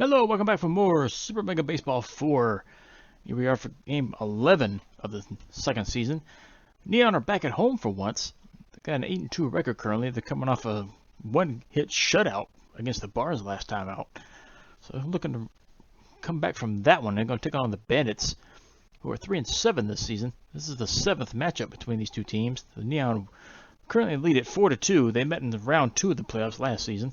Hello, welcome back for more Super Mega Baseball 4. Here we are for game 11 of the second season. Neon are back at home for once. They've got an 8-2 record currently. They're coming off a one-hit shutout against the Bars last time out. So looking to come back from that one. They're going to take on the Bandits, who are 3-7 this season. This is the 7th matchup between these two teams. The Neon currently lead at 4-2. They met in the round 2 of the playoffs last season.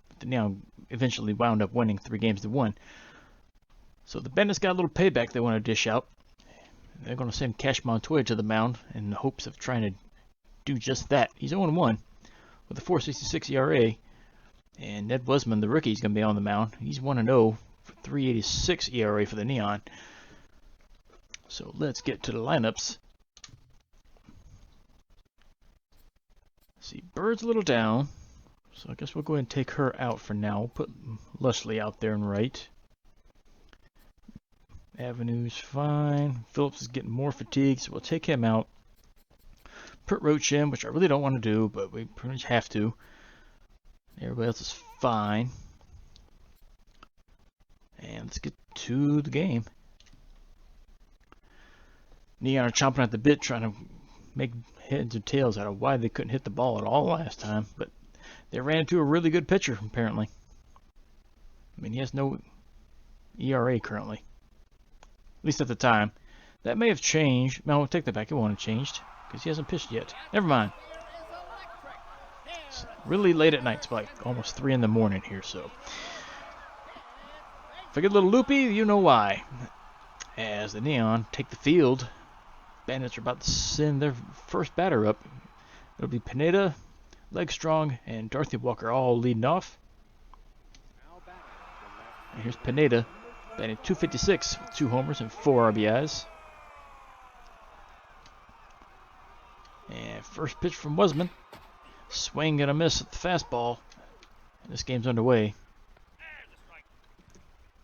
But the Neon eventually wound up winning 3-1. So the Bandits got a little payback they want to dish out. They're going to send Cash Montoya to the mound in the hopes of trying to do just that. He's 0-1 with a 4.66 ERA. And Ned Wesman, the rookie, is going to be on the mound. He's 1-0 for 3.86 ERA for the Neon. So let's get to the lineups. See, Bird's a little down. So I guess we'll go ahead and take her out for now. We'll put Leslie out there and right. Avenue's fine. Phillips is getting more fatigued, so we'll take him out. Put Roach in, which I really don't want to do, but we pretty much have to. Everybody else is fine. And let's get to the game. Neon are chomping at the bit, trying to make heads or tails out of why they couldn't hit the ball at all last time, but they ran into a really good pitcher, apparently. I mean, he has no ERA currently. At least at the time. That may have changed. No, I'll take that back. It won't have changed because he hasn't pitched yet. Never mind. It's really late at night. It's like almost 3 in the morning here, so. If I get a little loopy, you know why. As the Neon take the field, Bandits are about to send their first batter up. It'll be Pineda, Legstrong, and Dorothy Walker all leading off. And here's Pineda, batting .256 with 2 homers and 4 RBIs. And first pitch from Wesman. Swing and a miss at the fastball. And this game's underway.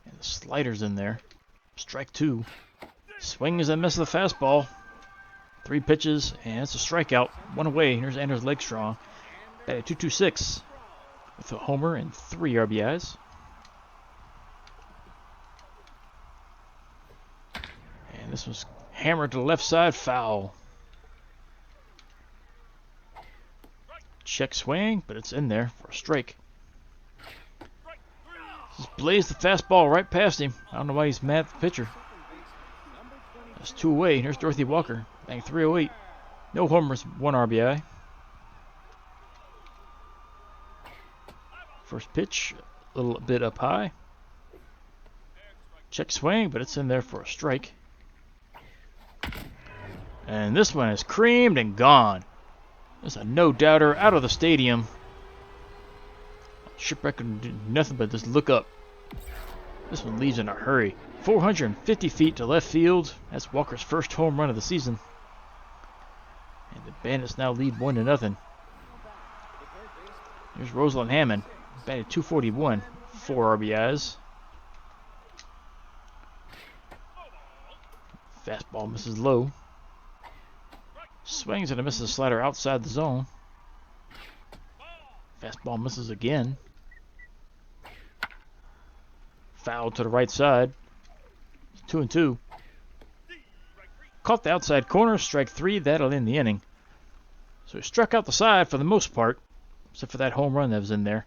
And the slider's in there. Strike 2. Swing and a miss at the fastball. 3 pitches, and it's a strikeout. 1 away. Here's Anders Legstrong. Batted .226 with a homer and 3 RBIs. And this was hammered to the left side, foul. Check swing, but it's in there for a strike. Just blazed the fastball right past him. I don't know why he's mad at the pitcher. That's 2 away. Here's Dorothy Walker. Bang, 308. No homers, 1 RBI. First pitch, a little bit up high. Check swing, but it's in there for a strike. And this one is creamed and gone. There's a no-doubter out of the stadium. Shipwreck can do nothing but just look up. This one leaves in a hurry. 450 feet to left field. That's Walker's first home run of the season. And the Bandits now lead 1-0. Here's Rosalind Hammond. Batted .241. 4 RBIs. Fastball misses low. Swings and a misses a slider outside the zone. Fastball misses again. Foul to the right side. 2-2. Caught the outside corner, strike 3. That'll end the inning. So he struck out the side for the most part, except for that home run that was in there.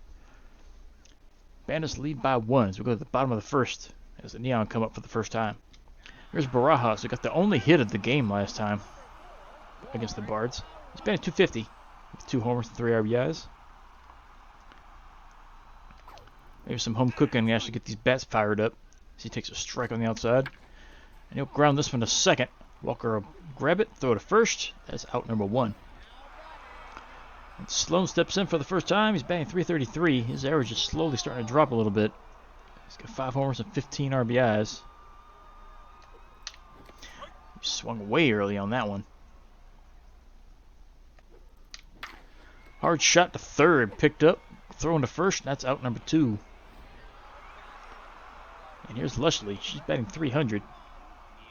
Bandits lead by 1 as we go to the bottom of the first as the Neon come up for the first time. Here's Barajas, who got the only hit of the game last time against the Bards. He's batting .250 with 2 homers and 3 RBIs. Maybe some home cooking to actually get these bats fired up. As he takes a strike on the outside. And he'll ground this one to second. Walker will grab it, throw it to first. That's out number 1. And Sloan steps in for the first time. He's batting .333. His average is slowly starting to drop a little bit. He's got 5 homers and 15 RBIs. He swung way early on that one. Hard shot to third. Picked up. Throwing to first. That's out number 2. And here's Leslie. She's batting .300.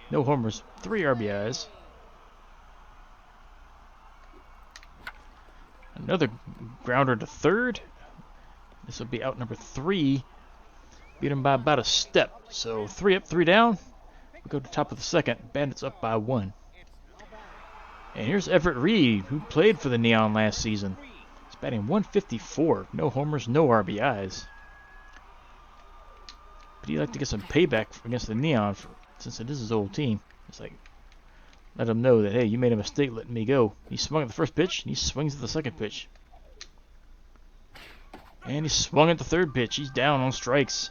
No homers, 3 RBIs. Another grounder to third. This will be out number 3 Beat him by about a step. So 3 up, 3 down. We go to the top of the second. Bandits up by 1. And here's Everett Reed, who played for the Neon last season. He's batting 154. No homers, no RBIs. But he'd like to get some payback against the Neon since it is his old team. It's like, let him know that, hey, you made a mistake letting me go. He swung at the first pitch, and he swings at the second pitch. And he swung at the third pitch. He's down on strikes.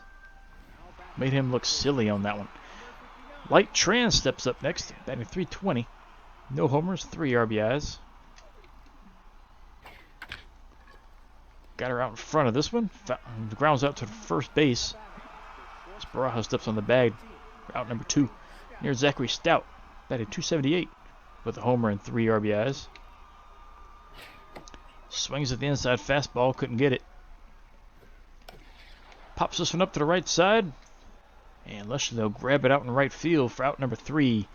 Made him look silly on that one. Light Tran steps up next, batting 320. No homers, 3 RBIs. Got her out in front of this one. The ground's out to first base. Barajo steps on the bag. Out number 2. Near Zachary Stout. Batted 278 with a homer and 3 RBIs. Swings at the inside fastball. Couldn't get it. Pops this one up to the right side. And Lusher, they'll grab it out in right field for out number 3.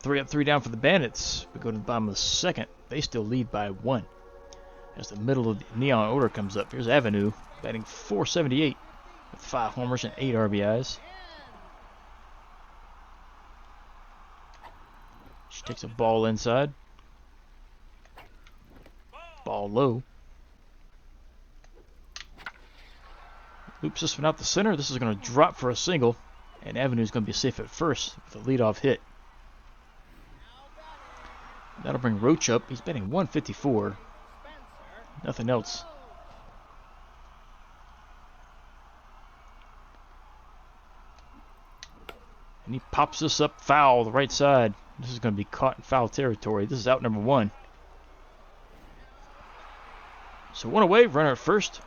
3 up, 3 down for the Bandits. We go to the bottom of the second. They still lead by 1. As the middle of the Neon order comes up, here's Avenue, batting 478 with 5 homers and 8 RBIs. She takes a ball inside. Ball low. Loops this one out the center. This is going to drop for a single. And Avenue's going to be safe at first with a leadoff hit. That'll bring Roach up. He's batting 154. Nothing else. And he pops this up foul, the right side. This is going to be caught in foul territory. This is out number 1. So 1 away, runner at first.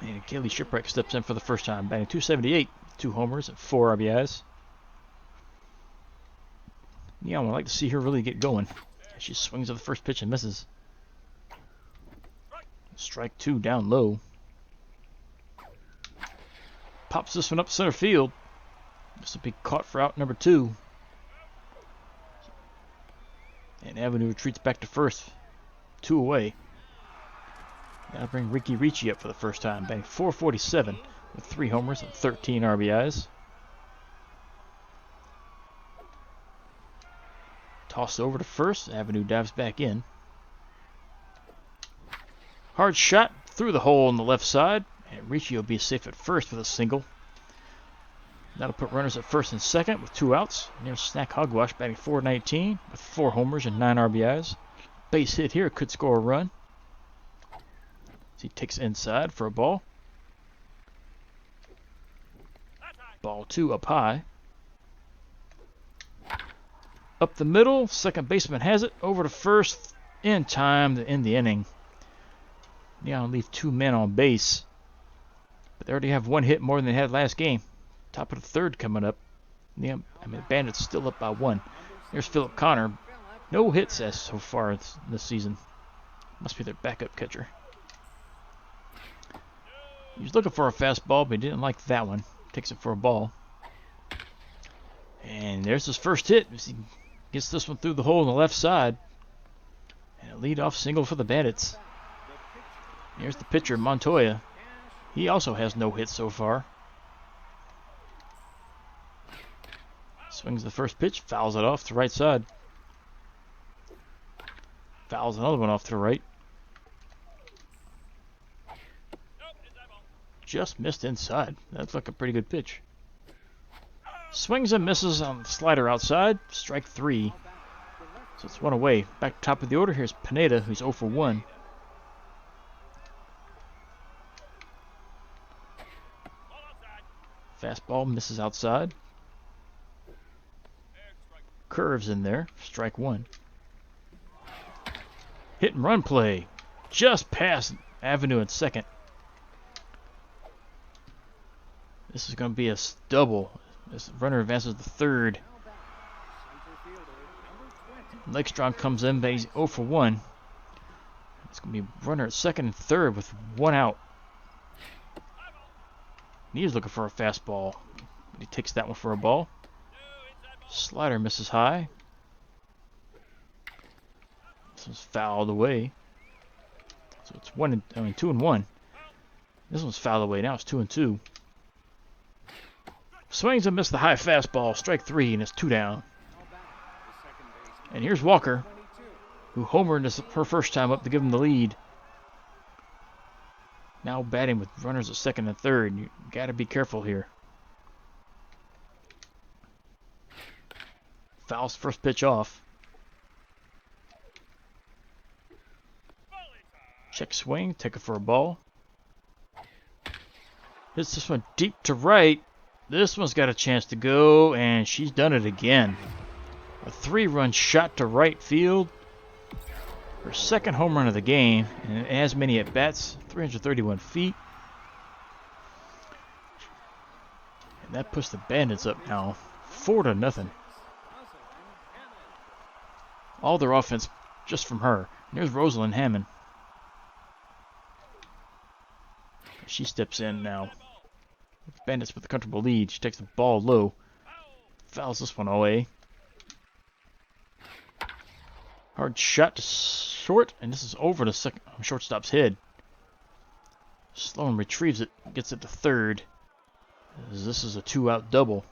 And Kaylee Shipwreck steps in for the first time, batting 278, 2 homers and 4 RBIs. Yeah, I would like to see her really get going. She swings at the first pitch and misses. Strike 2 down low. Pops this one up center field. This will be caught for out number 2. And Avenue retreats back to first. 2 away. That'll bring Ricky Ricci up for the first time, batting 447 with 3 homers and 13 RBIs. Toss over to first. Avenue dives back in. Hard shot through the hole on the left side. And Ricci will be safe at first with a single. That'll put runners at first and second with 2 outs. Near Snack Hogwash batting 419 with 4 homers and 9 RBIs. Base hit here could score a run. He takes inside for a ball. Ball 2 up high. Up the middle, second baseman has it. Over to first in time to end the inning. Neon leave 2 men on base. But they already have 1 hit more than they had last game. Top of the third coming up. The Bandits still up by 1. Here's Philip Connor. No hits as so far this season. Must be their backup catcher. He was looking for a fastball, but he didn't like that one. Takes it for a ball. And there's his first hit. He gets this one through the hole on the left side. And a leadoff single for the Bandits. Here's the pitcher, Montoya. He also has no hits so far. Swings the first pitch, fouls it off to the right side. Fouls another one off to the right. Just missed inside. That's like a pretty good pitch. Swings and misses on the slider outside. Strike 3. So it's 1 away. Back to top of the order. Here's Pineda, who's 0 for 1. Fastball misses outside. Curves in there. Strike 1. Hit and run play. Just past Avenue at second. This is going to be a double. This runner advances to third. Lakestrong comes in, but he's 0 for 1. It's going to be a runner at second and third with 1 out. He's looking for a fastball, but he takes that one for a ball. Slider misses high. This one's fouled away. So it's 2 and 1. This one's fouled away. Now it's 2 and 2. Swings and missed the high fastball. Strike 3, and it's 2 down. And here's Walker, who homered her first time up to give him the lead. Now batting with runners at second and third. You got to be careful here. Fouls first pitch off. Check swing, take it for a ball. Hits this one deep to right. This one's got a chance to go, and she's done it again. A 3-run shot to right field. Her second home run of the game, and as many at bats, 331 feet. And that puts the Bandits up now, 4-0. All their offense just from her. And there's Rosalind Hammond. She steps in now. Bandits with a comfortable lead. She takes the ball low. Fouls this one away. Hard shot to short, and this is over the second shortstop's head. Sloan retrieves it, gets it to third. This is a 2-out double.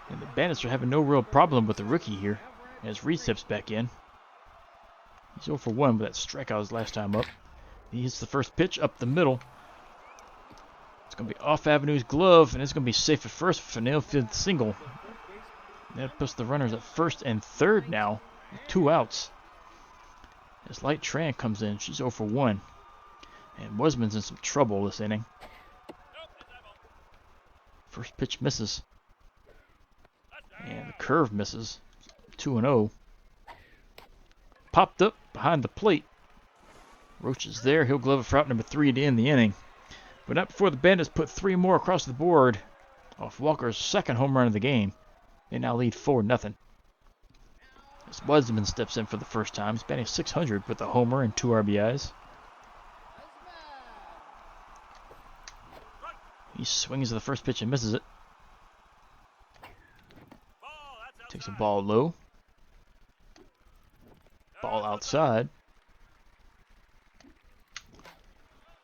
And the Bandits are having no real problem with the rookie here, as Reed steps back in. He's 0 for 1 with that strikeout his last time up. He hits the first pitch up the middle. It's going to be off Avenue's glove, and it's going to be safe at first for an infield single. That puts the runners at first and third now, with 2 outs. As Light Tran comes in, she's 0 for 1. And Wasman's in some trouble this inning. First pitch misses. And the curve misses. 2-0. Popped up behind the plate. Roach is there. He'll glove it for out number 3 to end the inning. But not before the Bandits put 3 more across the board off Walker's second home run of the game. They now lead 4-0. As Wasman steps in for the first time. He's batting .600 with a homer and 2 RBIs. He swings at the first pitch and misses it. Takes a ball low. Ball outside.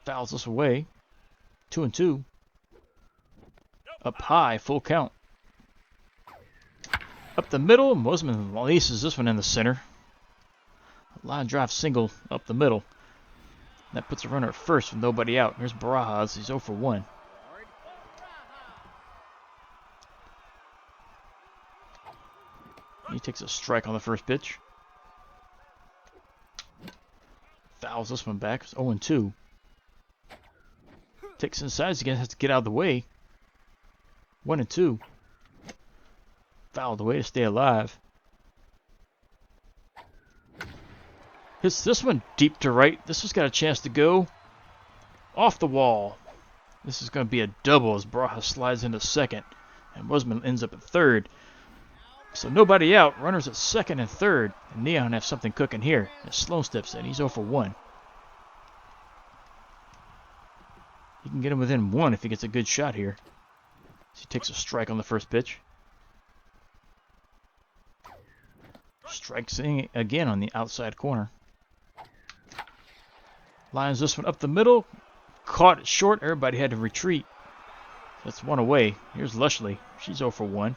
Fouls this away. 2-2. Up high, full count. Up the middle, Mosman releases this one in the center. Line drive single up the middle. That puts a runner at first with nobody out. Here's Barajas. He's 0 for 1. He takes a strike on the first pitch. Fouls this one back. It's 0-2. Takes inside again. Has to get out of the way. 1-2. Fouled away to stay alive. Hits this one deep to right. This one's got a chance to go off the wall. This is going to be a double as Barajas slides into second. And Wasman ends up at third. So nobody out. Runners at second and third. And Neon have something cooking here. As Sloan steps in. He's 0 for 1. He can get him within 1 if he gets a good shot here. So he takes a strike on the first pitch. Strikes in again on the outside corner. Lines this one up the middle. Caught it short. Everybody had to retreat. That's 1 away. Here's Lushley. She's 0 for 1.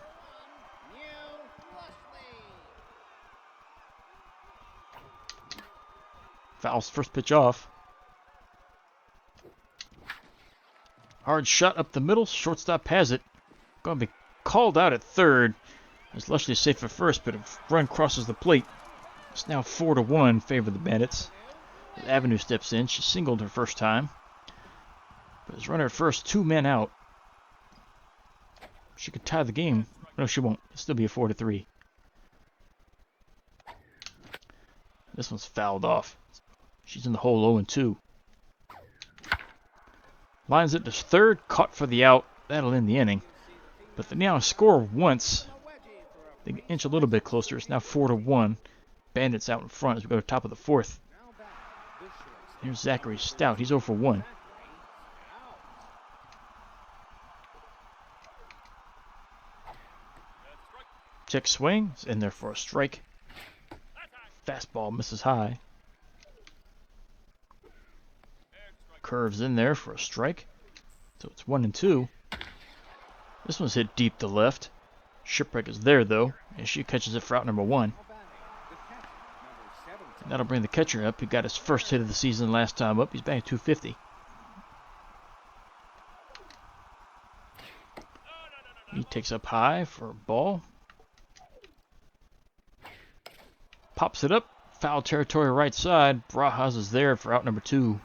Fouls first pitch off. Hard shot up the middle. Shortstop has it. Going to be called out at third. As Lushley is safe at first, but a run crosses the plate. It's now 4-1 in favor of the Bandits. As Avenue steps in. She singled her first time. But as runner at first, 2 men out. She could tie the game. No, she won't. It'll still be a 4-3. This one's fouled off. She's in the hole 0-2. Lines it to third. Caught for the out. That'll end the inning. But they now score once. They inch a little bit closer. It's now 4-1. Bandits out in front as we go to top of the 4th. Here's Zachary Stout. He's 0 for 1. Check swing. It's in there for a strike. Fastball misses high. Curves in there for a strike. So it's 1-2. This one's hit deep to left. Shipwreck is there, though, and she catches it for out number 1. And that'll bring the catcher up. He got his first hit of the season last time up. He's batting 250. He takes up high for a ball. Pops it up. Foul territory right side. Barajas is there for out number 2.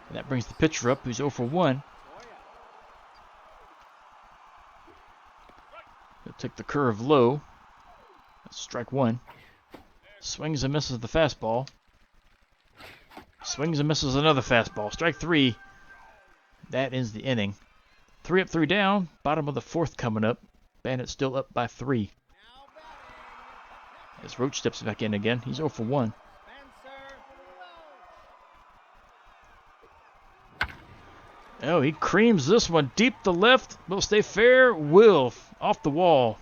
And that brings the pitcher up, who's 0 for 1. He'll take the curve low. That's strike 1. Swings and misses the fastball. Swings and misses another fastball. Strike 3. That ends the inning. 3 up, 3 down. Bottom of the 4th coming up. Bandits still up by 3. As Roach steps back in again, he's 0 for 1. Oh, he creams this one deep to left. Will stay fair. Will off the wall.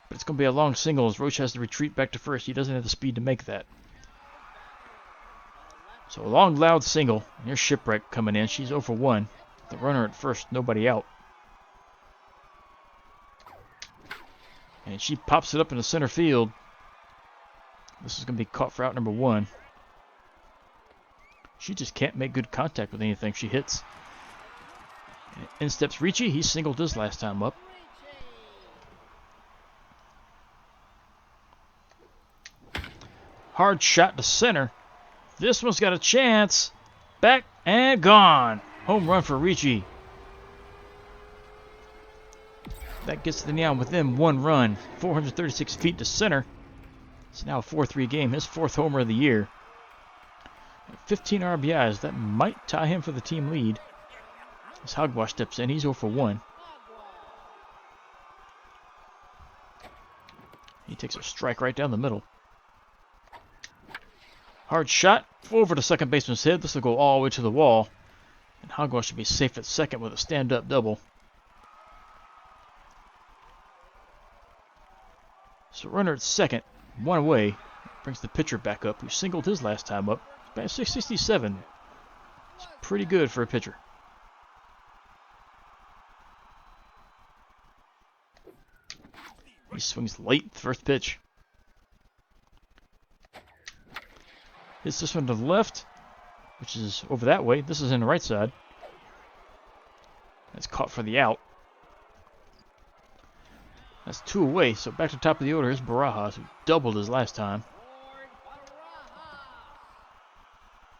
But it's going to be a long single as Roach has to retreat back to first. He doesn't have the speed to make that. So a long, loud single. Here's Shipwreck coming in. She's 0 for 1. The runner at first, nobody out. And she pops it up into center field. This is going to be caught for out number 1. She just can't make good contact with anything she hits. And in steps Ricci. He singled his last time up. Hard shot to center. This one's got a chance. Back and gone. Home run for Ricci. That gets the Neon within 1 run. 436 feet to center. It's now a 4-3 game. His 4th homer of the year. 15 RBIs. That might tie him for the team lead. As Hogwash steps in, he's 0 for 1. He takes a strike right down the middle. Hard shot. Over to second baseman's head. This will go all the way to the wall. And Hogwash should be safe at second with a stand-up double. So runner at second. 1 away. Brings the pitcher back up, who singled his last time up. Batting 667. It's pretty good for a pitcher. He swings late, first pitch. Hits this one to the left, which is over that way. This is in the right side. That's caught for the out. That's 2 away, so back to the top of the order is Barajas, who doubled his last time.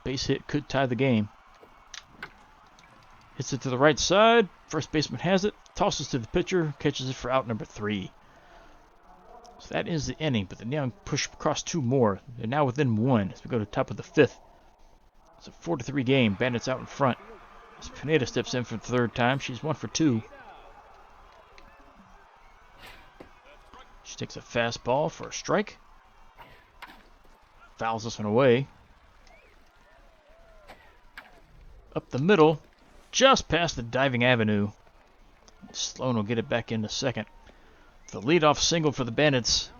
Base hit could tie the game. Hits it to the right side. First baseman has it. Tosses to the pitcher. Catches it for out number 3. So that is the inning, but the Neon push across 2 more. They're now within 1 as we go to the top of the 5th. It's a 4-3 game. Bandits out in front. As Pineda steps in for the 3rd time. She's 1 for 2. She takes a fastball for a strike. Fouls this one away. Up the middle, just past the diving avenue. Sloan will get it back into second. The leadoff single for the Bandits.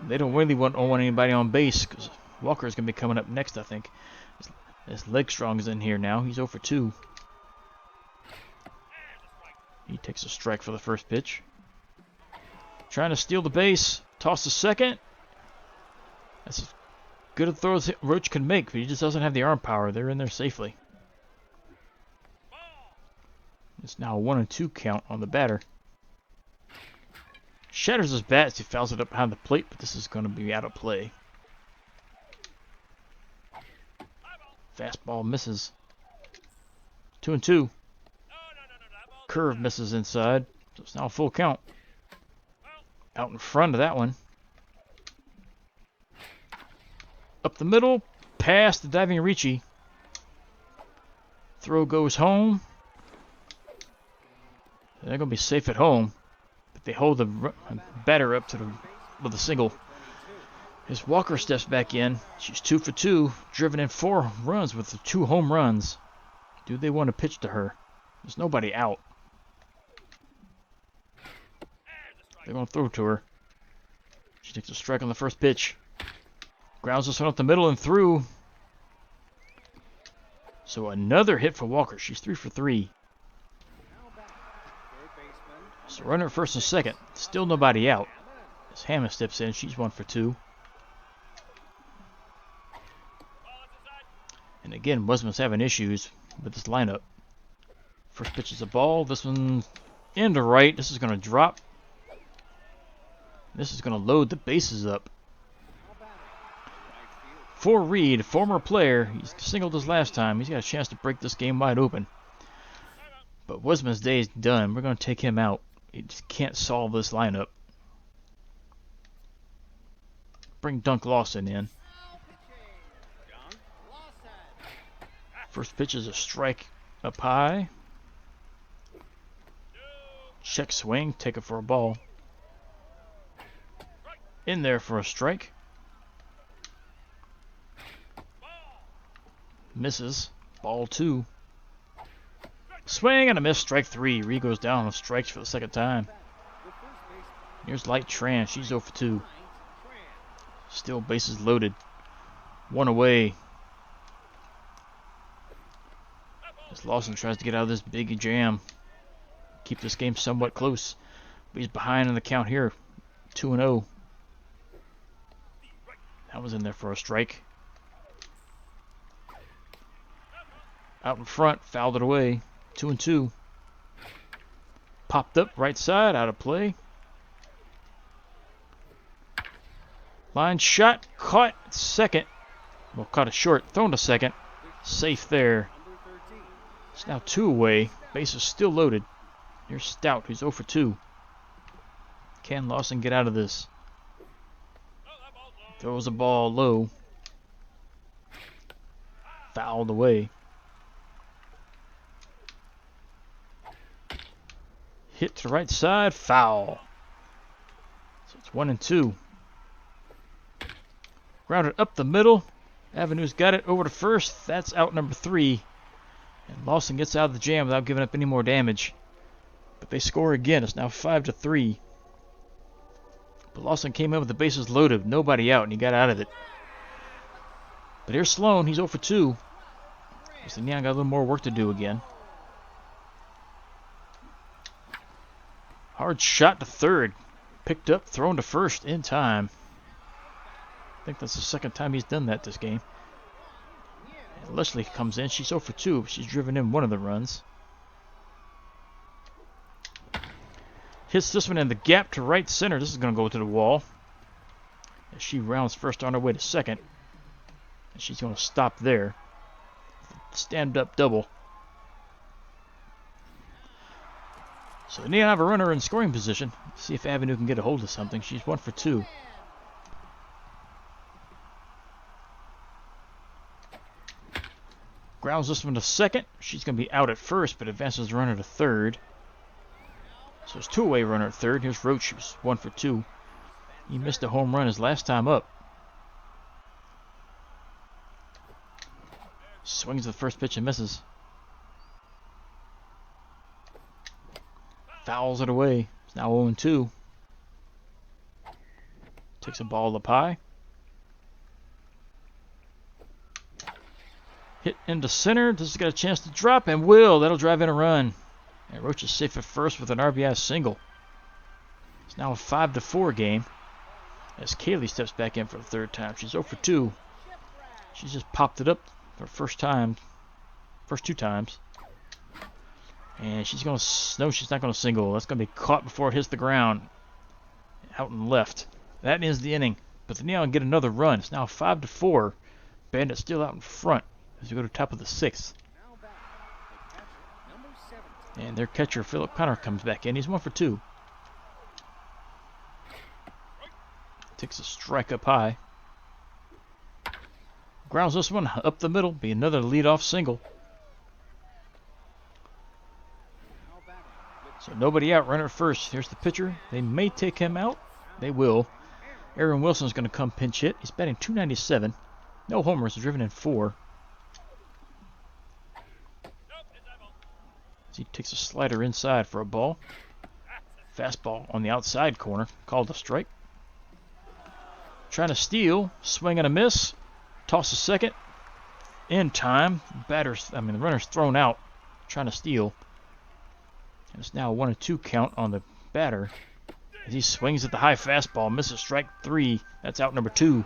They don't really want anybody on base because Walker is going to be coming up next, I think. As Legstrong is in here now. He's 0 for 2. He takes a strike for the first pitch. Trying to steal the base. Toss to second. That's as good a throw as Roach can make, but he just doesn't have the arm power. They're in there safely. It's now a 1-2 count on the batter. Shatters his bat as he fouls it up behind the plate, but this is going to be out of play. Fastball misses. 2-2. Curve misses inside, so it's now a full count. Out in front of that one. Up the middle, past the diving Ricci. Throw goes home. They're going to be safe at home. But they hold the batter up with a single. As Walker steps back in, she's 2 for 2. Driven in 4 runs with the 2 home runs. Do they want to pitch to her? There's nobody out. They're going to throw to her. She takes a strike on the first pitch. Grounds this one up the middle and through. So another hit for Walker. She's 3 for 3. So runner at first and second. Still nobody out. As Hammond steps in, she's 1 for 2. And again, Wesman's having issues with this lineup. First pitch is a ball. This one into right. This is going to drop. This is going to load the bases up. For Reed, former player, he singled his last time. He's got a chance to break this game wide open. But Wesman's day is done. We're going to take him out. He just can't solve this lineup. Bring Dunk Lawson in. First pitch is a strike up high. Check swing, take it for a ball. In there for a strike. Misses. Ball 2. Swing and a miss. Strike 3. Reed goes down with strikes for the second time. Here's Light Tran. She's 0 for 2. Still bases loaded. 1 away. As Lawson tries to get out of this big jam. Keep this game somewhat close. But he's behind in the count here. 2-0. That was in there for a strike. Out in front, fouled it away. 2-2. Popped up right side, out of play. Line shot, caught second. Well, caught it short, thrown to second. Safe there. It's now 2 away. Base is still loaded. Here's Stout, who's 0 for 2. Can Lawson get out of this? Throws the ball low. Fouled away. Hit to the right side, foul. So it's 1-2. Grounded up the middle. Avenue's got it over to first. That's out number 3. And Lawson gets out of the jam without giving up any more damage. But they score again. It's now 5-3. But Lawson came in with the bases loaded, nobody out, and he got out of it. But here's Sloan. He's 0 for 2. So the Neon got a little more work to do again. Hard shot to third. Picked up, thrown to first in time. I think that's the second time he's done that this game. And Leslie comes in. She's 0 for 2. She's driven in 1 of the runs. Hits this one in the gap to right center. This is going to go to the wall. As she rounds first on her way to second. And she's going to stop there. Stand up double. So the Neon have a runner in scoring position. See if Avenue can get a hold of something. She's 1 for 2. Grounds this one to second. She's going to be out at first, but advances the runner to third. So it's 2-away runner at third. Here's Roach. She was 1 for 2. He missed a home run his last time up. Swings the first pitch and misses. Fouls it away. It's now 0-2. Takes a ball up high. Hit into center. This has got a chance to drop and will. That'll drive in a run. And Roach is safe at first with an RBI single. It's now a 5-4 game. As Kaylee steps back in for the third time. She's 0 for 2. She's just popped it up for the first 2 times. And she's going to, no, she's not going to single. That's going to be caught before it hits the ground. Out and left. That ends the inning. But the Neon get another run. It's now 5-4. Bandits still out in front as we go to the top of the 6th. And their catcher, Philip Connor, comes back in. He's 1 for 2. Takes a strike up high. Grounds this one up the middle. Be another leadoff single. So nobody out. Runner at first. Here's the pitcher. They may take him out. They will. Aaron Wilson's going to come pinch hit. He's batting .297. No homers. Driven in 4. He takes a slider inside for a ball. Fastball on the outside corner. Called a strike. Trying to steal. Swing and a miss. Toss a second. In time. The runner's thrown out. Trying to steal. It's now a 1-2 count on the batter. As he swings at the high fastball, misses strike 3. That's out number 2.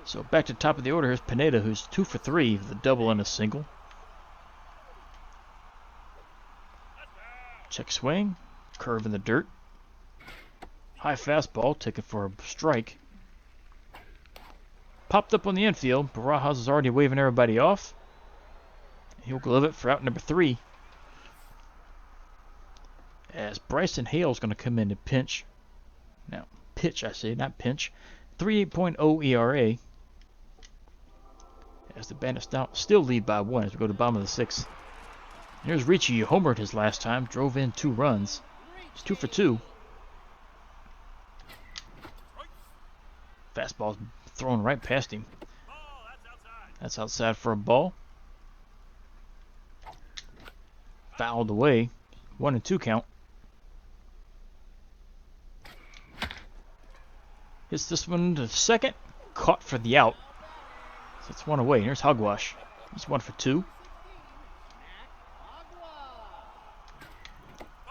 So back to the top of the order. Here's Pineda, who's 2 for 3 with a double and a single. Check swing, curve in the dirt. High fastball, taken for a strike. Popped up on the infield. Barajas is already waving everybody off. He'll glove it for out number 3. As Bryson Hale's going to come in to pinch. Now, pitch, I say, not pinch. 3.80 ERA. As the Bandits still lead by 1 as we go to the bottom of the 6th. Here's Ricci. He homered his last time. Drove in 2 runs. He's 2 for 2. Fastball's thrown right past him. That's outside for a ball. Fouled away. 1-2 count. Hits this one to second. Caught for the out. So it's 1 away. Here's Hogwash. He's 1 for 2.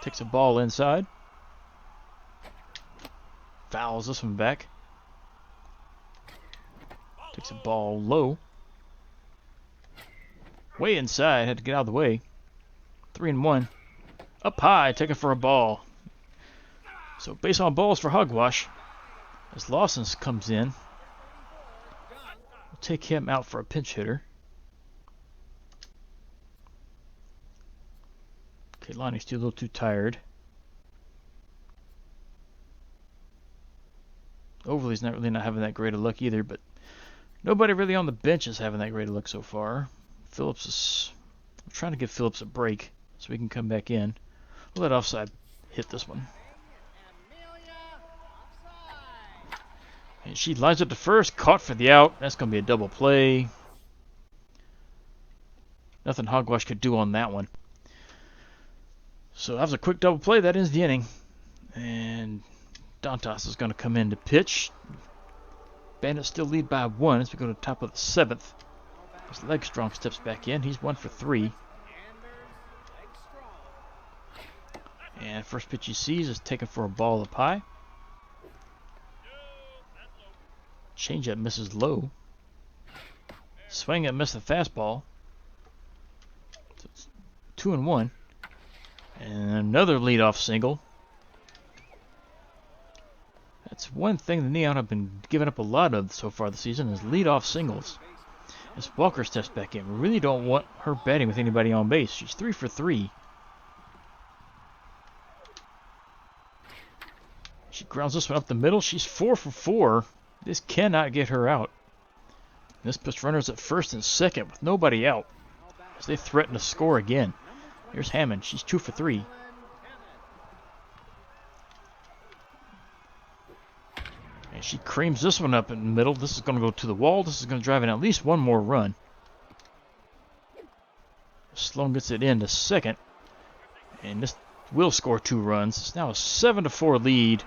Takes a ball inside. Fouls this one back. Takes a ball low. Way inside. Had to get out of the way. 3-1. Up high. Taken for a ball. So base on balls for Hogwash. As Lawson comes in. We'll take him out for a pinch hitter. Okay, Lonnie's still a little too tired. Overly's not having that great of luck either, but nobody really on the bench is having that great of luck so far. Phillips is... I'm trying to give Phillips a break so he can come back in. We'll let offside hit this one. And she lines up to first, caught for the out. That's going to be a double play. Nothing Hogwash could do on that one. So that was a quick double play. That ends the inning. And Dantas is going to come in to pitch. Bandits still lead by 1 as we go to the top of the 7th. As Legstrong steps back in. He's 1 for 3. And first pitch he sees is taken for a ball up high. Changeup misses low. Swing and miss the fastball. So it's 2-1. And another leadoff single. That's one thing the Neon have been giving up a lot of so far this season is leadoff singles. As Walker steps back in, we really don't want her batting with anybody on base. She's 3 for 3. She grounds this one up the middle. She's 4 for 4. This cannot get her out. This puts runners at first and second with nobody out as they threaten to score again. Here's Hammond. She's 2 for 3. And she creams this one up in the middle. This is going to go to the wall. This is going to drive in at least one more run. Sloan gets it in to second. And this will score 2 runs. It's now a 7-4 lead.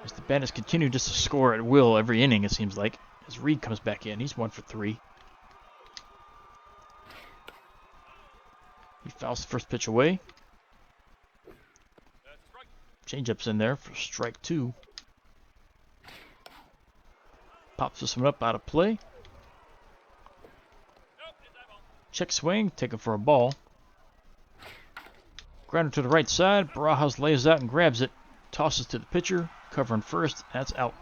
As the Bandits continue just to score at will every inning, it seems like. As Reed comes back in. He's 1 for 3. He fouls the first pitch away. Changeup's in there for strike 2. Pops this one up out of play. Check swing, taken for a ball. Grounder to the right side. Barajas lays out and grabs it. Tosses to the pitcher. Covering first. That's out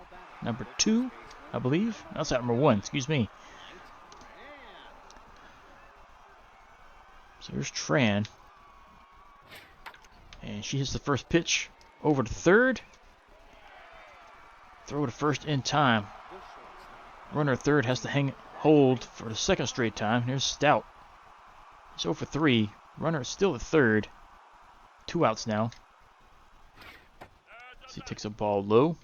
number 2, I believe. That's out number 1, excuse me. So here's Tran. And she hits the first pitch over to third. Throw to first in time. Runner at third has to hold for the second straight time. Here's Stout. He's 0 for 3. Runner is still at third. 2 outs now. So he takes a ball low.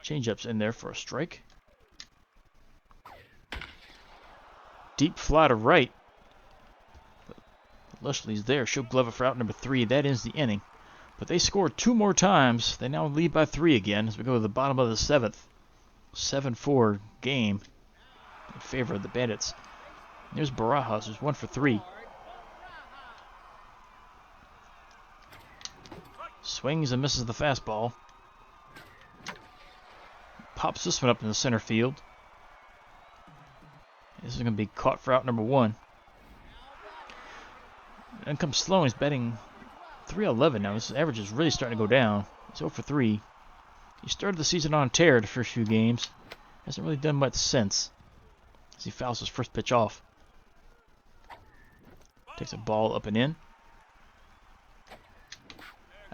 Changeup's in there for a strike. Deep fly to right. Lushley's there. She'll glove it for out number 3. That ends the inning. But they scored 2 more times. They now lead by 3 again as we go to the bottom of the 7th. 7-4 game in favor of the Bandits. There's Barajas, who's 1 for 3. Swings and misses the fastball. Pops this one up in the center field. This is going to be caught for out number 1. Then comes Sloan. He's batting .311 now. His average is really starting to go down. He's 0 for 3. He started the season on tear the first few games. Hasn't really done much since. As he fouls his first pitch off. Takes a ball up and in.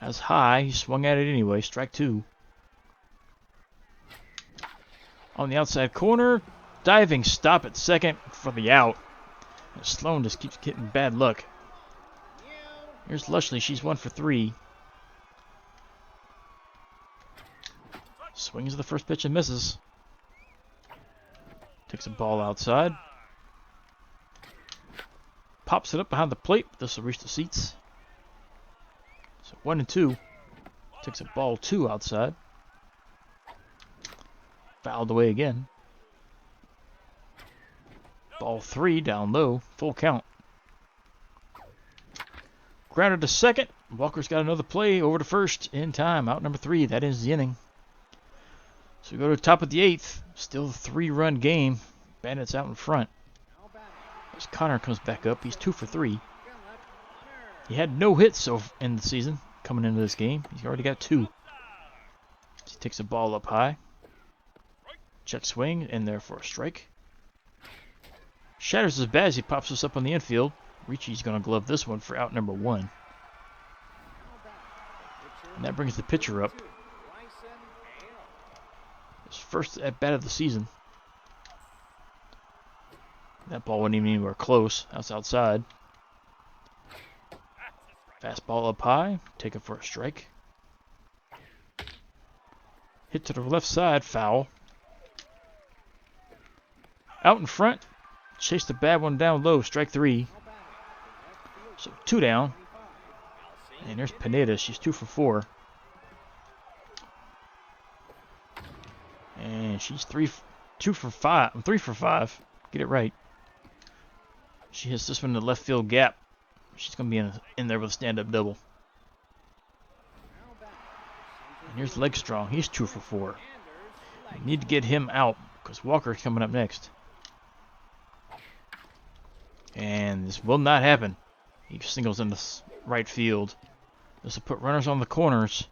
That's high. He swung at it anyway. Strike 2. On the outside corner. Diving stop at second for the out. And Sloan just keeps getting bad luck. Here's Lushley. She's 1 for 3. Swings the first pitch and misses. Takes a ball outside. Pops it up behind the plate. This will reach the seats. So 1 and 2. Takes a ball 2 outside. Fouled away again. Ball 3 down low. Full count. Grounded to second. Walker's got another play over to first in time. Out number 3. That ends the inning. So we go to the top of the 8th. Still a 3-run game. Bandits out in front. As Connor comes back up, he's 2 for 3. He had no hits in the season coming into this game. He's already got 2. He takes a ball up high. Check swing in there for a strike. Shatters his bat as he pops this up on the infield. Ricci's going to glove this one for out number 1. And that brings the pitcher up. His first at bat of the season. That ball wasn't even anywhere close. That's outside. Fastball up high. Take it for a strike. Hit to the left side. Foul. Out in front. Chase the bad one down low. Strike 3. So 2 down. And there's Pineda. She's 2 for 4. And she's 3 for 5. Get it right. She hits this one in the left field gap. She's going to be in there with a stand-up double. And here's Leg Strong. He's 2 for 4. We need to get him out because Walker's coming up next. And this will not happen. He singles in the right field. This will put runners on the corners.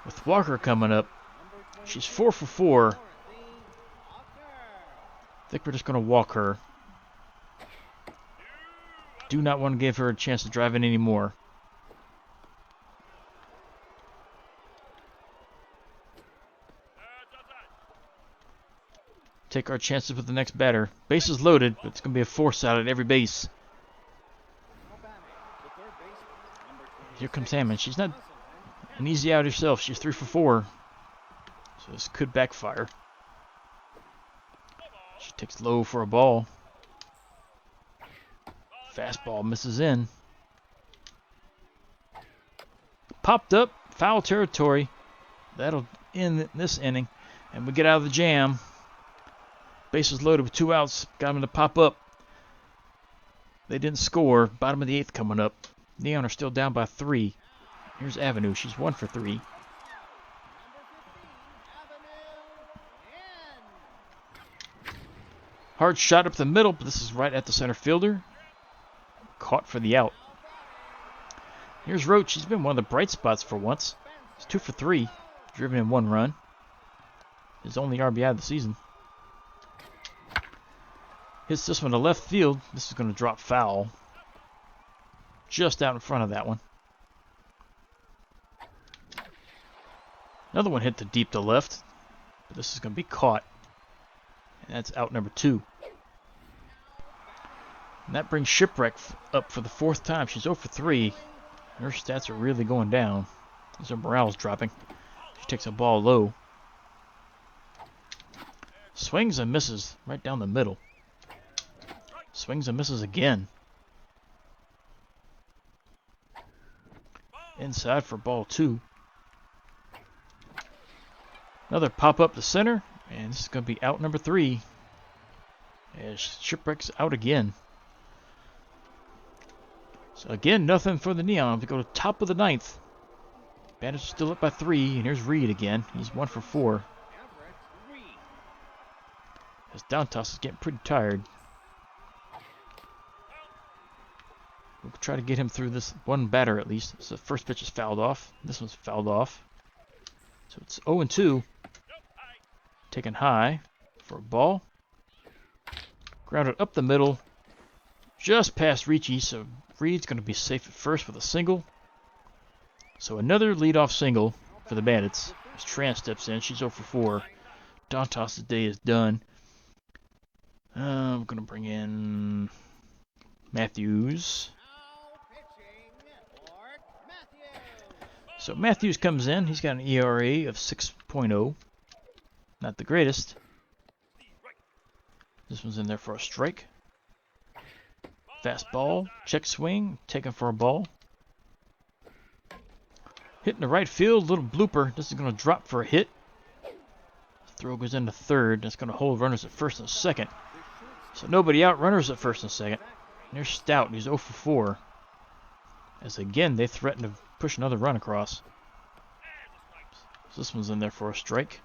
With Walker coming up, she's 4 for 4. I think we're just going to walk her. Do not want to give her a chance to drive in anymore. Take our chances with the next batter. Bases loaded, but it's going to be a force out at every base. Here comes Hammond. She's not an easy out herself. She's 3 for 4. So this could backfire. She takes low for a ball. Fastball misses in. Popped up. Foul territory. That'll end this inning. And we get out of the jam. Bases loaded with 2 outs. Got them to pop up. They didn't score. Bottom of the 8th coming up. Neon are still down by 3. Here's Avenue. She's 1 for 3. Hard shot up the middle, but this is right at the center fielder. Caught for the out. Here's Roach. He's been one of the bright spots for once. He's 2 for 3. Driven in 1 run. His only RBI of the season. Hits this one to left field. This is going to drop foul. Just out in front of that one. Another one hit to deep to left. But this is going to be caught. And that's out number 2. And that brings Shipwreck up for the 4th time. She's 0 for 3. Her stats are really going down. As her morale's dropping. She takes a ball low. Swings and misses right down the middle. Swings and misses again. Inside for ball 2. Another pop up to center. And this is going to be out number 3. As Shipwreck's out again. So again, nothing for the Neon. We go to top of the 9th. Bandits are still up by 3, and here's Reed again. He's 1 for 4. This down toss is getting pretty tired. We'll try to get him through this one batter at least. So the first pitch is fouled off. This one's fouled off. So it's 0-2. Taken high for a ball. Grounded up the middle. Just past Ricci, so Reed's going to be safe at first with a single. So another leadoff single for the Bandits. As Tran steps in, she's 0 for 4. Dantas' day is done. I'm going to bring in Matthews. So Matthews comes in. He's got an ERA of 6.0. Not the greatest. This one's in there for a strike. Fastball, check swing, taken for a ball. Hitting the right field, little blooper. This is going to drop for a hit. Throw goes into third. That's going to hold runners at first and second. So nobody out, runners at first and second. And there's Stout, he's 0 for 4. As again, they threaten to push another run across. So this one's in there for a strike.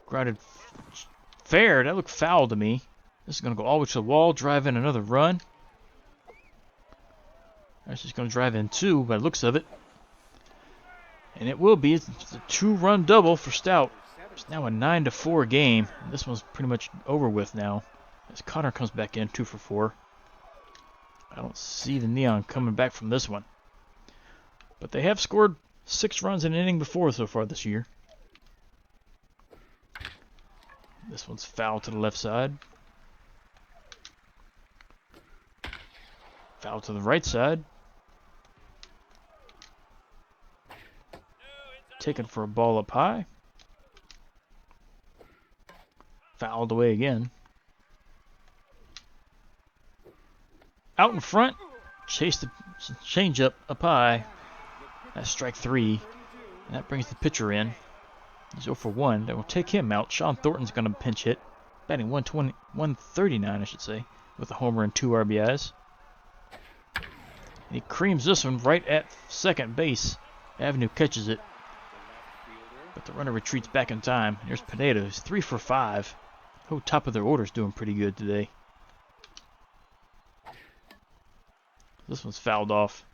Grounded fair, that looked foul to me. This is going to go all the way to the wall, drive in another run. That's just going to drive in 2 by the looks of it. And it will be. It's a 2-run double for Stout. It's now a 9-4 game. And this one's pretty much over with now. As Connor comes back in, 2 for 4. I don't see the Neon coming back from this one. But they have scored 6 runs in an inning before so far this year. This one's foul to the left side. Foul to the right side. Taken for a ball up high. Fouled away again. Out in front. Chase the changeup up high. That's strike 3. And that brings the pitcher in. He's 0 for 1. That will take him out. Sean Thornton's going to pinch hit. Batting 139, I should say. With a homer and 2 RBIs. And he creams this one right at second base. Avenue catches it. But the runner retreats back in time. There's Pineda, who's 3 for 5. Oh, top of their order's doing pretty good today. This one's fouled off.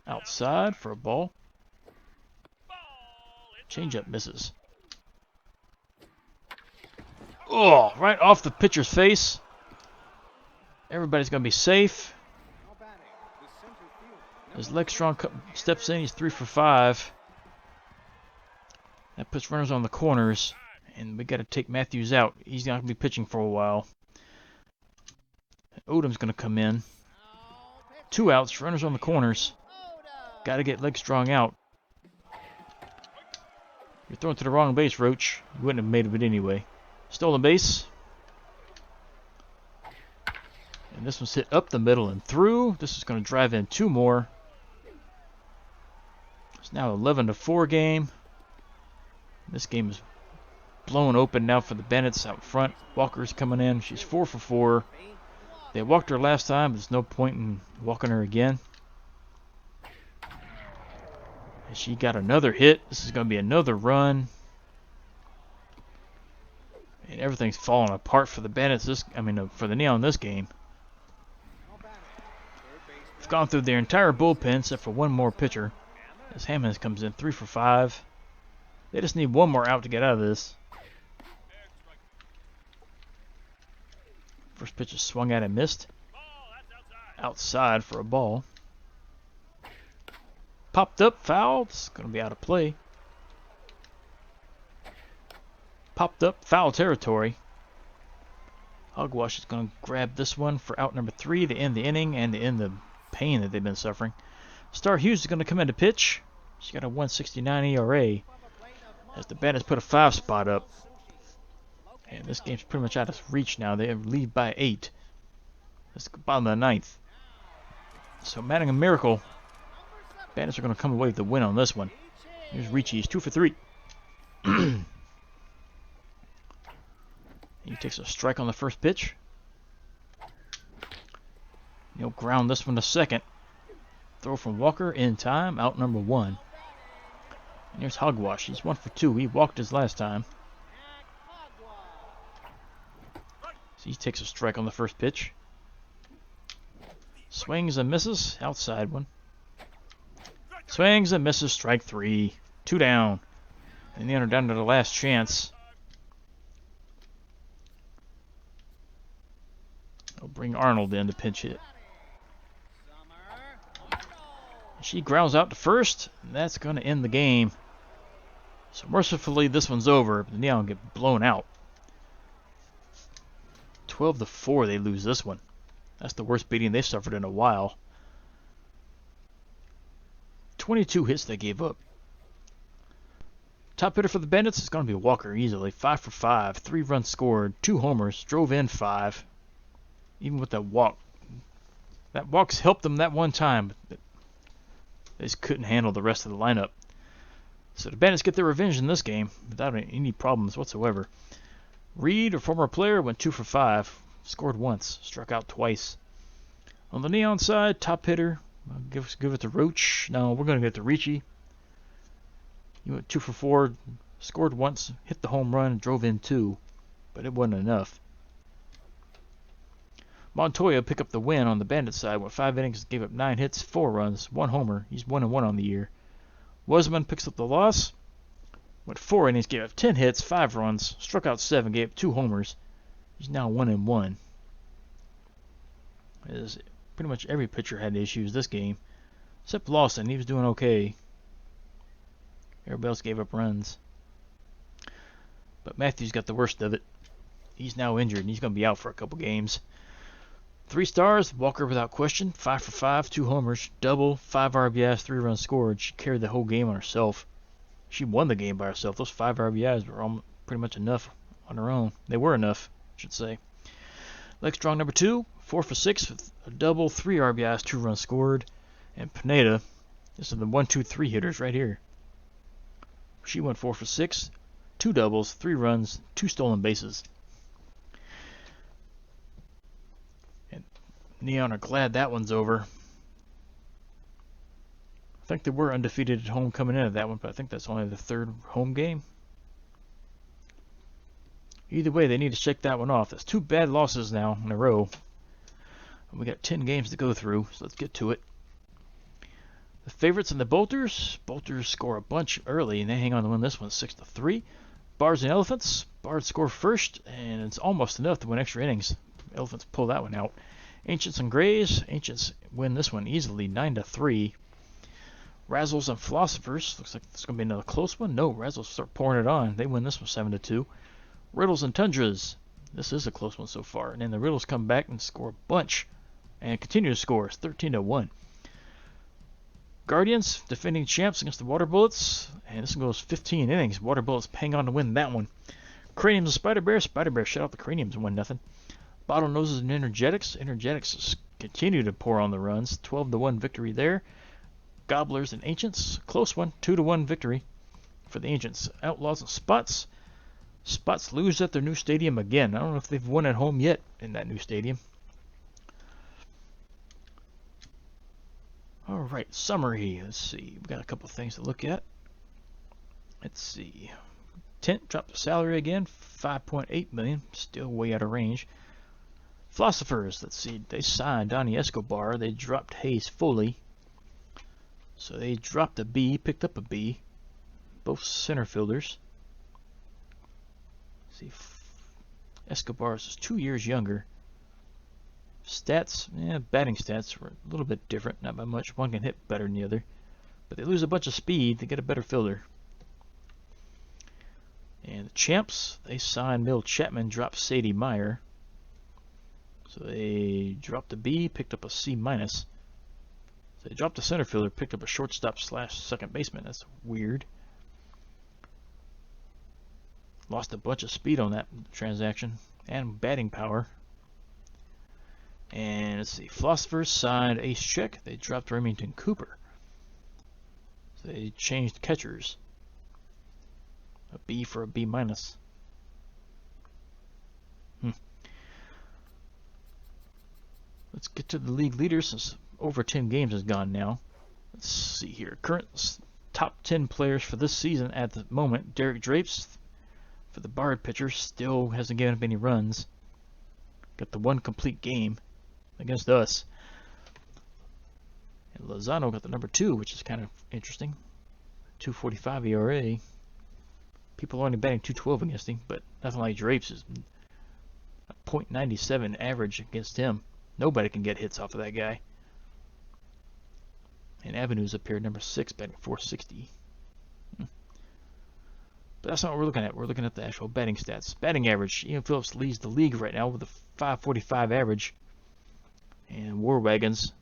Outside for a ball. Changeup misses. Oh, right off the pitcher's face. Everybody's going to be safe. As Legstrong steps in, he's 3 for 5. That puts runners on the corners. And we got to take Matthews out. He's not going to be pitching for a while. Odom's going to come in. 2 outs, runners on the corners. Got to get Legstrong out. You're throwing to the wrong base, Roach. You wouldn't have made it anyway. Stolen base. And this one's hit up the middle and through. This is going to drive in 2 more. It's now 11-4 game. This game is blown open now for the Bandits out front. Walker's coming in. She's 4 for 4. They walked her last time. There's no point in walking her again. And she got another hit. This is going to be another run. And everything's falling apart for the Bandits. For the Neon this game. They've gone through their entire bullpen except for one more pitcher. As Hammonds comes in 3 for 5. They just need one more out to get out of this. First pitch is swung at and missed. Outside for a ball. Popped up, fouled. It's going to be out of play. Popped up, foul territory. Hogwash is going to grab this one for out number 3 to end the inning and to end the pain that they've been suffering. Star Hughes is going to come in to pitch. She's got a 1.69 ERA. As the Bandits put a 5 spot up. And this game's pretty much out of reach now. They lead by 8. That's the bottom of the 9th. So Manning a miracle. Bandits are going to come away with the win on this one. Here's Ricci. He's 2 for 3. He takes a strike on the first pitch. He'll ground this one to second. Throw from Walker in time, out number 1. And here's Hogwash. He's 1 for 2. He walked his last time. So he takes a strike on the first pitch. Swings and misses. Outside one. Swings and misses. Strike 3. 2 down. And the runner down to the last chance. They'll bring Arnold in to pinch hit. She grounds out to first, and that's going to end the game. So mercifully, this one's over, but the Neon get blown out. 12-4, they lose this one. That's the worst beating they've suffered in a while. 22 hits they gave up. Top hitter for the Bandits is going to be Walker easily. 5 for 5, 3 runs scored, 2 homers, drove in 5. Even with that walk. That walk's helped them that one time, but they just couldn't handle the rest of the lineup. So the Bandits get their revenge in this game without any problems whatsoever. Reed, a former player, went 2 for 5. Scored once, struck out twice. On the Neon side, top hitter, I'll give it to Roach. No, we're going to give it to Ricci. He went 2 for 4, scored once, hit the home run, drove in 2, but it wasn't enough. Montoya picked up the win on the Bandit side. Went 5 innings, gave up 9 hits, 4 runs, 1 homer. He's 1-1 on the year. Wasman picks up the loss. Went 4 innings, gave up 10 hits, 5 runs, struck out 7, gave up 2 homers. He's now 1-1. As pretty much every pitcher had issues this game, except Lawson. He was doing okay. Everybody else gave up runs. But Matthews got the worst of it. He's now injured, and he's going to be out for a couple games. 3 stars, Walker without question. 5 for 5, 2 homers, double, 5 RBIs, 3 runs scored. She carried the whole game on herself. She won the game by herself. Those 5 RBIs were pretty much enough on her own. They were enough, I should say. Leg strong number 2, 4 for 6 with a double, 3 RBIs, 2 runs scored. And Pineda, this is the 1-2-3 hitters right here. She went 4 for 6, 2 doubles, 3 runs, 2 stolen bases. And Neon are glad that one's over. I think they were undefeated at home coming into that one, but I think that's only the 3rd home game. Either way, they need to shake that one off. That's 2 bad losses now in a row. And we got 10 games to go through, so let's get to it. The favorites and the Bolters. Bolters score a bunch early, and they hang on to win this one 6-3. Bards and Elephants. Bards score first, and it's almost enough to win extra innings. Elephants pull that one out. Ancients and Grays. Ancients win this one easily 9-3. Razzles and Philosophers. Looks like it's going to be another close one. No, Razzles start pouring it on. They win this one 7-2. Riddles and Tundras. This is a close one so far. And then the Riddles come back and score a bunch. And continue to score. It's 13-1. Guardians, defending champs against the Water Bullets. And this one goes 15 innings. Water Bullets hang on to win that one. Craniums and Spider Bear. Spider Bear shut out the Craniums and 1-0. Bottlenoses and Energetics. Energetics continue to pour on the runs. 12-1 victory there. Gobblers and Ancients. Close one. 2-1 victory for the Ancients. Outlaws and Spots. Spots lose at their new stadium again. I don't know if they've won at home yet in that new stadium. Alright, summary. Let's see. We've got a couple things to look at. Let's see. Tent dropped the salary again. $5.8 million. Still way out of range. Philosophers. Let's see. They signed Donnie Escobar. They dropped Hayes Foley. So they dropped a B, picked up a B. Both center fielders. Let's see. Escobar is 2 years younger. Stats, batting stats were a little bit different, not by much. One can hit better than the other. But they lose a bunch of speed to get a better fielder. And the Champs, they signed Mill Chapman, dropped Sadie Meyer. So they dropped a B, picked up a C-. So they dropped a center fielder, picked up a shortstop / second baseman. That's weird. Lost a bunch of speed on that transaction. And batting power. And let's see, Philosophers signed Ace Check. They dropped Remington Cooper. So they changed catchers. A B for a B-. Let's Let's get to the league leaders since over 10 games has gone now. Let's see here. Current top 10 players for this season at the moment. Derek Drapes, for the Bard pitcher, still hasn't given up any runs. Got the one complete game against us. And Lozano got the number 2, which is kind of interesting. 2.45 ERA. People are only batting 212 against him, but nothing like Drapes is a .97 average against him. Nobody can get hits off of that guy. And Avenue's up here, number 6, batting 460. But that's not what we're looking at. We're looking at the actual batting stats. Batting average. Ian Phillips leads the league right now with a 545 average. And War Wagons,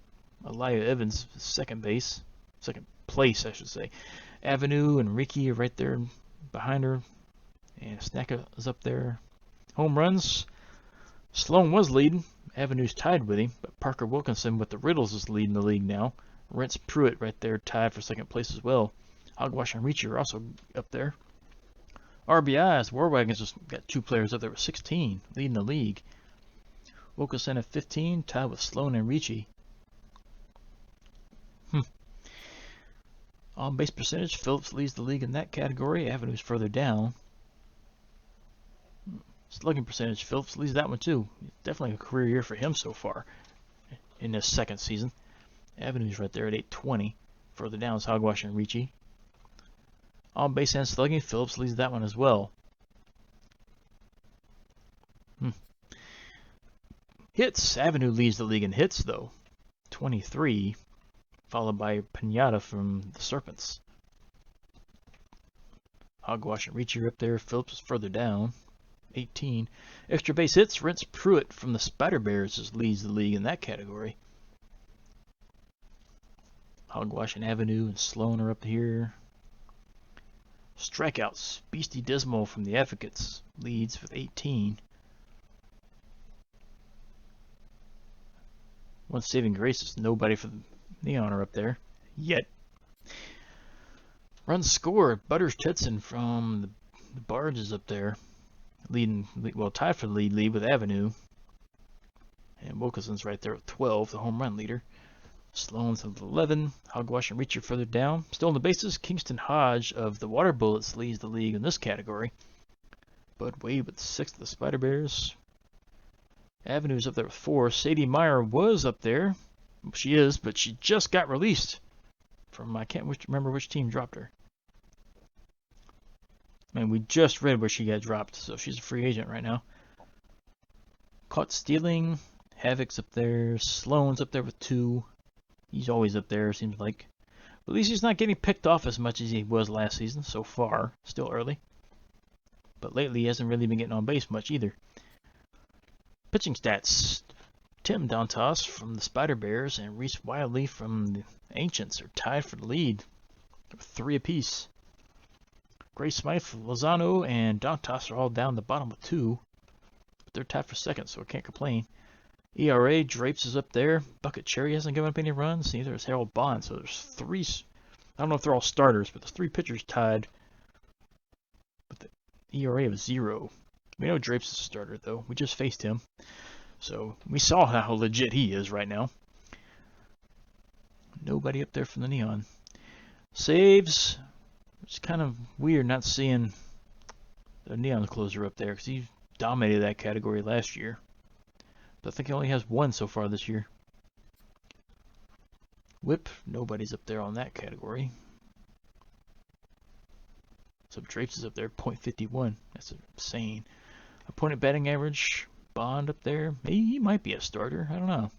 Elia Evans, second place, I should say. Avenue and Ricky are right there behind her. And Snacka is up there. Home runs. Sloan was leading. Avenue's tied with him. But Parker Wilkinson with the Riddles is leading the league now. Rentz Pruitt right there tied for second place as well. Hogwash and Reacher are also up there. RBIs, War Wagons just got 2 players up there with 16, leading the league. Wilkinson at 15, tied with Sloan and Ricci. On base percentage, Phillips leads the league in that category. Avenue's further down. Slugging percentage, Phillips leads that one too. Definitely a career year for him so far in this second season. Avenue's right there at 820. Further down is Hogwash and Ricci. On base and slugging, Phillips leads that one as well. Hits, Avenue leads the league in hits though, 23, followed by Pinata from the Serpents. Hogwash and Ricci are up there. Phillips is further down, 18. Extra base hits, Rentz Pruitt from the Spider Bears leads the league in that category. Hogwash and Avenue and Sloan are up here. Strikeouts, Beastie Dismal from the Advocates leads with 18. One saving grace is nobody for the Neon are up there yet. Runs scored, Butters Titson from the Bards is up there, tied for the lead with Avenue. And Wilkinson's right there with 12, the home run leader. Sloan's with 11. Hogwash and Reacher further down. Still on the bases, Kingston Hodge of the Water Bullets leads the league in this category. Bud Wade with 6 of the Spider Bears. Avenue's up there with 4. Sadie Meyer was up there. She is, but she just got released from, I can't remember which team dropped her. And we just read where she got dropped, so she's a free agent right now. Caught stealing. Havoc's up there. Sloan's up there with 2. He's always up there, seems like. But at least he's not getting picked off as much as he was last season so far. Still early. But lately he hasn't really been getting on base much either. Pitching stats. Tim Dantas from the Spider Bears and Reese Wiley from the Ancients are tied for the lead with 3 apiece. Gray Smythe, Lozano, and Dantas are all down the bottom with 2. But they're tied for second, so I can't complain. ERA, Drapes is up there. Bucket Cherry hasn't given up any runs. Neither has Harold Bond. So there's 3. I don't know if they're all starters, but there's 3 pitchers tied with the ERA of 0. We know Drapes is a starter, though. We just faced him. So we saw how legit he is right now. Nobody up there from the Neon. Saves. It's kind of weird not seeing the Neon closer up there because he dominated that category last year. But I think he only has 1 so far this year. Whip, nobody's up there on that category. So Drapes is up there, .51. That's insane. Opponent batting average, Bond up there. Maybe he might be a starter. I don't know.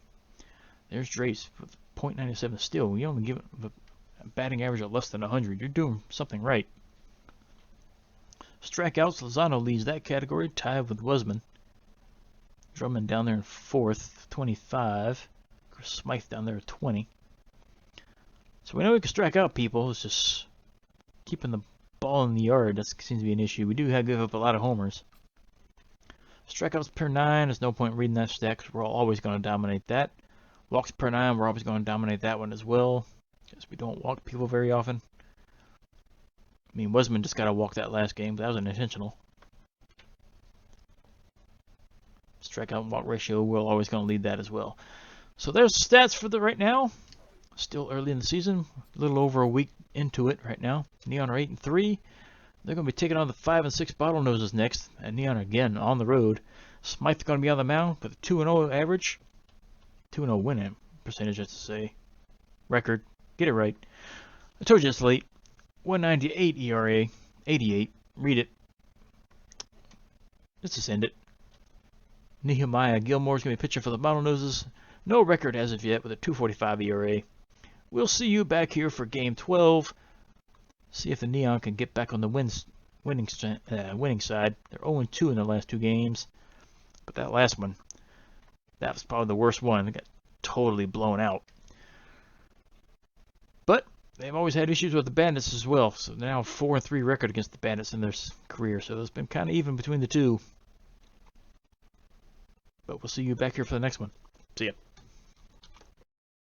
There's Drapes with .97 still. You only give it a batting average of less than 100. You're doing something right. Strikeouts, Lozano leads that category, tied with Wesman. Drummond down there in 4th, 25. Chris Smythe down there at 20. So we know we can strike out people. It's just keeping the ball in the yard. That seems to be an issue. We do give up a lot of homers. Strikeouts per 9. There's no point reading that stat because we're always going to dominate that. Walks per 9. We're always going to dominate that one as well because we don't walk people very often. I mean, Wesman just got to walk that last game, but that was unintentional. Strikeout and walk ratio, we're always going to lead that as well. So there's stats for the right now. Still early in the season, a little over a week into it right now. Neon are 8-3. They're going to be taking on the 5 and 6 Bottlenoses next, and Neon again on the road. Smythe's going to be on the mound with a 2-0 average, 2-0 winning percentage, I should say. Record, get it right. I told you it's late. 198 ERA, 88. Read it. Let's just end it. Nehemiah Gilmore's going to be pitching for the Bottlenoses. No record as of yet with a 2.45 ERA. We'll see you back here for Game 12. See if the Neon can get back on the winning side. They're 0-2 in their last 2 games. But that last one, that was probably the worst one. They got totally blown out. But they've always had issues with the Bandits as well. So now 4-3 record against the Bandits in their career. So it's been kind of even between the two. But we'll see you back here for the next one. See ya.